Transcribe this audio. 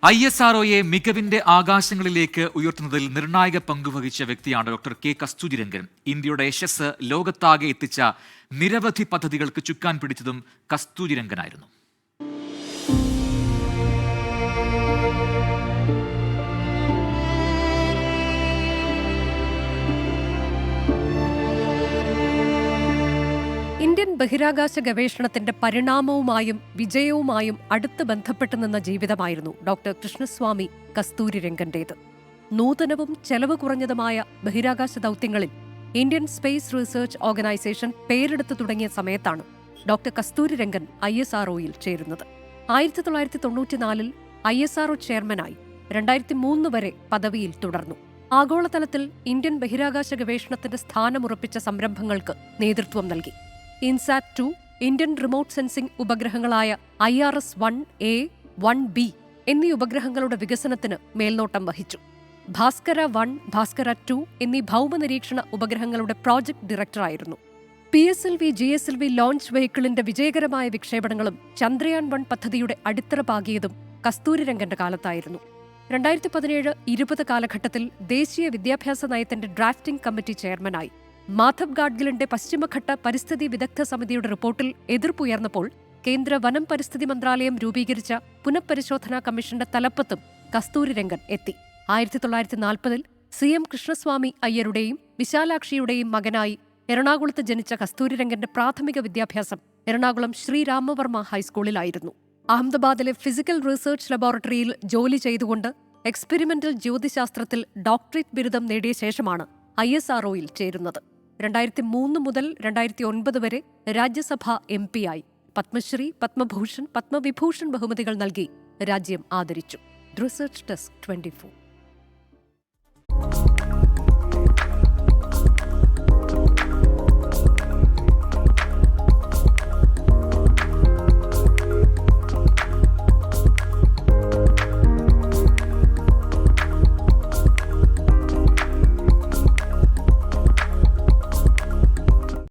ISROയെ മികവിന്റെ ആകാശങ്ങളിലേക്ക് ഉയർത്തുന്നതിൽ നിർണായക പങ്കുവഹിച്ച വ്യക്തിയാണ് ഡോക്ടർ കെ കസ്തൂരിരംഗൻ. ഇന്ത്യയുടെ യശസ് ലോകത്താകെ എത്തിച്ച നിരവധി പദ്ധതികൾക്ക് ചുക്കാൻ പിടിച്ചതും കസ്തൂരിരംഗനായിരുന്നു. ഇന്ത്യൻ ബഹിരാകാശ ഗവേഷണത്തിന്റെ പരിണാമവുമായും വിജയവുമായും അടുത്ത് ബന്ധപ്പെട്ടു നിന്ന ജീവിതമായിരുന്നു ഡോക്ടർ കൃഷ്ണസ്വാമി കസ്തൂരിരംഗന്റേത്. നൂതനവും ചെലവ് കുറഞ്ഞതുമായ ബഹിരാകാശ ദൗത്യങ്ങളിൽ ഇന്ത്യൻ സ്പേസ് റിസർച്ച് ഓർഗനൈസേഷൻ പേരെടുത്തു തുടങ്ങിയ സമയത്താണ് ഡോക്ടർ കസ്തൂരിരംഗൻ ISROയിൽ ചേരുന്നത്. 1994 ISRO ചെയർമാനായി 2003 വരെ പദവിയിൽ തുടർന്നു. ആഗോളതലത്തിൽ ഇന്ത്യൻ ബഹിരാകാശ ഗവേഷണത്തിന്റെ സ്ഥാനമുറപ്പിച്ച സംരംഭങ്ങൾക്ക് നേതൃത്വം നൽകി. ഇൻസാറ്റ് 2, ഇന്ത്യൻ റിമോട്ട് സെൻസിംഗ് ഉപഗ്രഹങ്ങളായ IRS-1A, 1B എന്നീ ഉപഗ്രഹങ്ങളുടെ വികസനത്തിന് മേൽനോട്ടം വഹിച്ചു. ഭാസ്കര 1, ഭാസ്കര 2 എന്നീ ഭൗമനിരീക്ഷണ ഉപഗ്രഹങ്ങളുടെ പ്രോജക്ട് ഡയറക്ടറായിരുന്നു. PSLV, GSLV ലോഞ്ച് വെഹിക്കിളിന്റെ വിജയകരമായ വിക്ഷേപണങ്ങളും ചന്ദ്രയാൻ 1 പദ്ധതിയുടെ അടിത്തറ പാകിയതും കസ്തൂരിരംഗന്റെ കാലത്തായിരുന്നു. 2017-20 കാലഘട്ടത്തിൽ ദേശീയ വിദ്യാഭ്യാസ നയത്തിന്റെ ഡ്രാഫ്റ്റിംഗ് കമ്മിറ്റി ചെയർമാനായി. മാധവ് ഗാഡ്ഗിലിന്റെ പശ്ചിമഘട്ട പരിസ്ഥിതി വിദഗ്ധ സമിതിയുടെ റിപ്പോർട്ടിൽ എതിർപ്പുയർന്നപ്പോൾ കേന്ദ്ര വനം പരിസ്ഥിതി മന്ത്രാലയം രൂപീകരിച്ച പുനഃപരിശോധനാ കമ്മീഷന്റെ തലപ്പത്തും കസ്തൂരിരംഗൻ എത്തി. 1940 CM കൃഷ്ണസ്വാമി അയ്യരുടെയും വിശാലാക്ഷിയുടെയും മകനായി എറണാകുളത്ത് ജനിച്ച കസ്തൂരിരംഗന്റെ പ്രാഥമിക വിദ്യാഭ്യാസം എറണാകുളം ശ്രീരാമവർമ്മ ഹൈസ്കൂളിലായിരുന്നു. അഹമ്മദാബാദിലെ ഫിസിക്കൽ റിസർച്ച് ലബോറട്ടറിയിൽ ജോലി ചെയ്തുകൊണ്ട് എക്സ്പെരിമെന്റൽ ജ്യോതിശാസ്ത്രത്തിൽ ഡോക്ടറേറ്റ് ബിരുദം നേടിയ ശേഷമാണ് ISROയിൽ ചേരുന്നത്. 2003 മുതൽ 2009 വരെ രാജ്യസഭാ MP ആയി. പത്മശ്രീ, പത്മഭൂഷൺ, പത്മവിഭൂഷൺ ബഹുമതികൾ നൽകി രാജ്യം ആദരിച്ചു. Research desk 24.